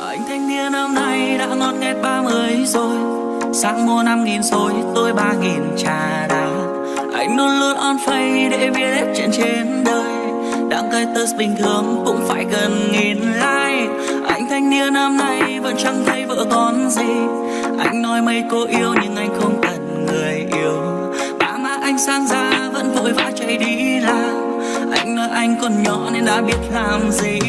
Anh thanh niên năm nay đã ngót nghét 30 rồi. Sáng mua 5.000 xôi, tôi 3.000 trà đá. Anh luôn luôn on face để viết hết chuyện trên đời. Đăng cái test bình thường cũng phải gần 1.000 like. Anh thanh niên năm nay vẫn chẳng thấy vợ con gì. Anh nói mấy cô yêu nhưng anh không cần người yêu. Ba má anh sang ra vẫn vội vã chạy đi làm. Anh nói anh còn nhỏ nên đã biết làm gì.